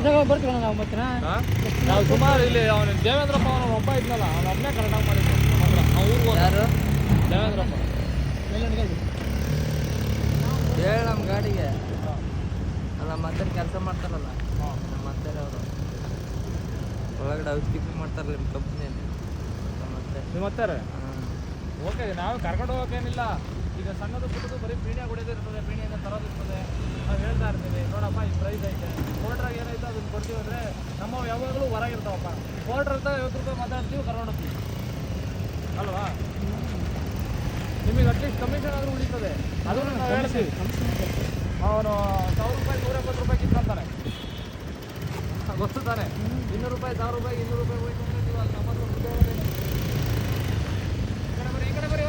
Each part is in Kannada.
ಬರ್ತೀವಿ ನಾವು ಮತ್ತೆ ನಾವು ಸುಮಾರು ಇಲ್ಲಿ ಅವನು ದೇವೇಂದ್ರಪ್ಪ ಅವನ ಒಬ್ಬ ಇದ್ನಲ್ಲ ಅವನ ಒಬ್ಬನೇ ಕರೆಕ್ಟಾಗಿ ಮಾಡಿದ್ದೆ ನಮ್ಮ ಹತ್ರ ನಾವು ಊರಿಗೆ ಯಾರು ದೇವೇಂದ್ರಪ್ಪ ಹೇಳಿ ನಮ್ಮ ಗಾಡಿಗೆ ಅಲ್ಲ ಮತ್ತೆ ಕೆಲಸ ಮಾಡ್ತಾರಲ್ಲ ಮತ್ತೆ ಅವರು ಒಳಗಡೆ ಔಷಧಿ ಮಾಡ್ತಾರಲ್ಲ ನಿಮ್ಮ ಕಂಪ್ನಿಯಲ್ಲಿ ಮತ್ತೆ ನಿಮ್ಮ ಹತ್ತಾರ ಓಕೆ ನಾವು ಕರ್ಕೊಂಡು ಹೋಗೋಕೇನಿಲ್ಲ ಈಗ ಸಣ್ಣದು ಪುಟ್ಟದು ಬರೀ ಪೀಣ್ಯ ಹೊಡೆದಿರ್ತದೆ ಪೀಣ್ಯದಿಂದ ತರೋದಿರ್ತದೆ ನಾವು ಹೇಳ್ತಾ ಇರ್ತೀವಿ ನೋಡಪ್ಪ ಈ ಪ್ರೈಸ್ ಐತೆ ಕೋಲ್ಡ್ರಾಗ ಏನೈತೆ ಅದನ್ನು ಕೊಡ್ತೀವಿ ಅಂದರೆ ನಮ್ಮ ಯಾವಾಗಲೂ ಹೊರಗಿರ್ತಾವಪ್ಪ ಕೋಲ್ಡ್ರ್ ಇರ್ತಾವೆ 50 ರೂಪಾಯಿ ಮಾತಾಡ್ತೀವಿ ಕರ್ಕೊಂಡು ಹೋಗ್ತೀವಿ ಅಲ್ವಾ ನಿಮಗೆ ಅಟ್ಲೀಸ್ಟ್ ಕಮಿಷನ್ ಆದರೂ ಉಳಿತದೆ ಅದನ್ನು ನಾವು ಹೇಳ್ತೀವಿ ಅವನು 1000 ರೂಪಾಯಿ 170 ರೂಪಾಯಿ ಕಿತ್ಕೊಂತಾನೆ ಗೊತ್ತು ತಾನೆ 200 ರೂಪಾಯಿ 1000 ರೂಪಾಯಿ 200 ರೂಪಾಯಿ ಹೋಯ್ತು ಅಂದರೆ ನೀವು ಅಲ್ಲಿ ನಮ್ಮ ಈ ಕಡೆ ಬರೀ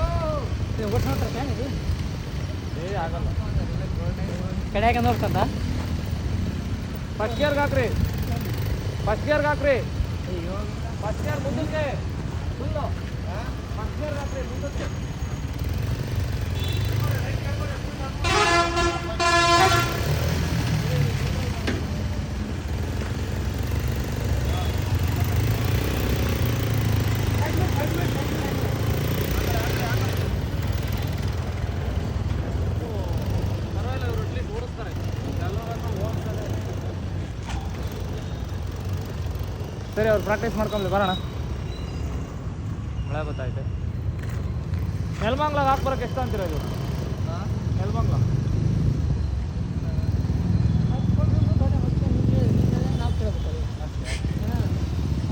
ಏ ಆಗಲ್ಲ ಕಡೆಯಾಗ ನೋಡ್ತಂತ ಫಸ್ಟ್ ಗೇರ್ಗೆ ಹಾಕ್ರಿ ಫಸ್ಟ್ ಗೇರ್ಗೆ ಹಾಕ್ರಿ ಫಸ್ಟ್ ಗೇರ್ ಮುಂದಕ್ಕೆ ಫುಲ್ಲು ಫಸ್ಟ್ ಗೇರ್ಗೆ ಹಾಕ್ರಿ ಮುಂದಕ್ಕೆ ಸರಿ ಅವ್ರು ಪ್ರಾಕ್ಟೀಸ್ ಮಾಡ್ಕೊಂಡ್ಲಿ ಬರೋಣ ಮಳೆ ಗೊತ್ತಾಯ್ತು ನೆಲಮಂಗ್ಲಾಗ ಹಾಕ್ಬರಕ್ಕೆ ಎಷ್ಟು ಅಂತೀರ ಇದು ನೆಲಮಂಗ್ಲ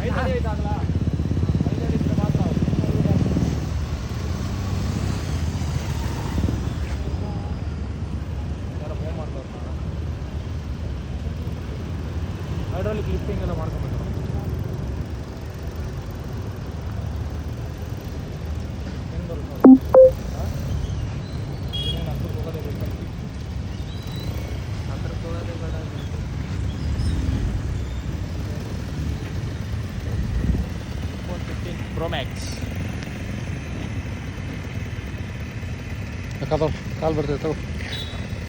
ಐದು ಅಡಿ ಐತಾಗಲ್ಲ 5 ಅಡಿ ಇದ್ರೆ ಮಾತ್ರ ಯಾರೋ ಫೋನ್ ಮಾಡ್ತಾರೆ ಹೈಡ್ರಾಲಿಕ್ ಲಿಫ್ಟಿಂಗ್ ಎಲ್ಲ ಮಾಡ್ಕೊಂಡ್ಬಿಟ್ಟು Pro Max ಕಾಲ್ ಬರ್ತೈತೆ